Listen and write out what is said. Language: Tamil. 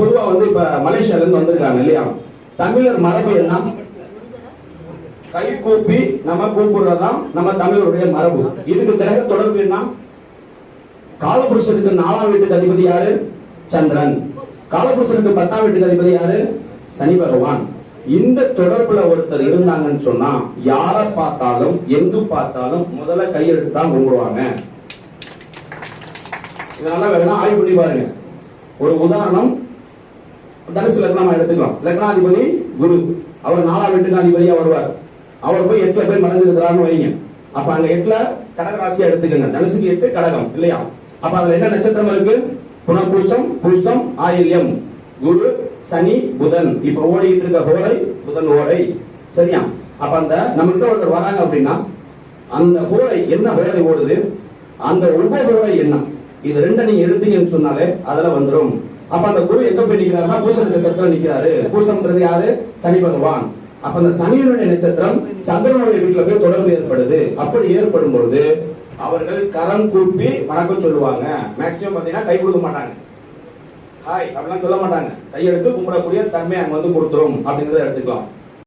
பொதுவா வந்து இப்ப மலேசியால இருந்து வந்திருக்காங்க இல்லையா, தமிழர் மரபு என்ன? கை கூப்பி நம்ம கூப்பிடுறதுதான் நம்ம தமிழருடைய மரபு. இதுக்கு கிரக தொடர்பு என்ன? காலபுருஷனுக்கு 4ஆம் வீட்டுக்கு அதிபதி யாரு? சந்திரன். காலபுருஷனுக்கு 10ஆம் வீட்டுக்கு அதிபதி யாரு? சனி பகவான். இந்த தொடர்புல ஒருத்தர் இருந்தாங்கன்னு சொன்னா யார பார்த்தாலும் எங்கு பார்த்தாலும் முதல்ல கையெழுத்து தான் கும்பிடுவாங்க. இதனால வேணா ஆய்வு பண்ணி பாருங்க. ஒரு உதாரணம், தனுசு லக்னம் எடுத்துக்கலாம். லக்னாதிபதி குரு, அவர் 4ஆம் வீட்டுக்கு அதிபதியா வருவார். அவர் போய் 8ல போய் மறைஞ்சிருக்கிறாருன்னு வைங்க. அப்ப அங்க 8ல கடக ராசியா எடுத்துக்கங்க. தனுசுக்கு 8 கடகம் இல்லையா? அப்ப அதுல என்ன நட்சத்திரம் இருக்கு? புனர்பூசம், பூசம், ஆயில்யம், குரு, சனி, புதன். இப்ப ஓடிட்டு இருக்க ஹோரை புதன் ஹோரை, சரியா? அப்ப அந்த நம்மகிட்ட ஒருத்தர் வராங்க அப்படின்னா அந்த ஹோரை என்ன ஹோரை ஓடுது, அந்த உப ஹோரை என்ன, இது ரெண்ட நீங்க எடுத்தீங்கன்னு சொன்னாலே அதுல வந்துடும். அப்ப அந்த குரு எங்க போய் நிக்கிறாருன்னா பூச நட்சத்திரத்துல நிக்கிறாரு. பூசம்ன்றது யாரு? சனி பகவான். அப்ப அந்த சனியினுடைய நட்சத்திரம் சந்திரனுடைய வீட்டுல போய் தொடர்பு ஏற்படுது. அப்படி ஏற்படும் பொழுது அவர்கள் கரம் கூப்பி வணக்கம் சொல்லுவாங்க. மேக்சிமம் பாத்தீங்கன்னா கை கொடுக்க மாட்டாங்க, ஹாய் அப்படிலாம் சொல்ல மாட்டாங்க. கையெடுத்து கும்பிடக்கூடிய தன்மை அங்க வந்து கொடுத்துரும் அப்படிங்கறத எடுத்துக்கலாம்.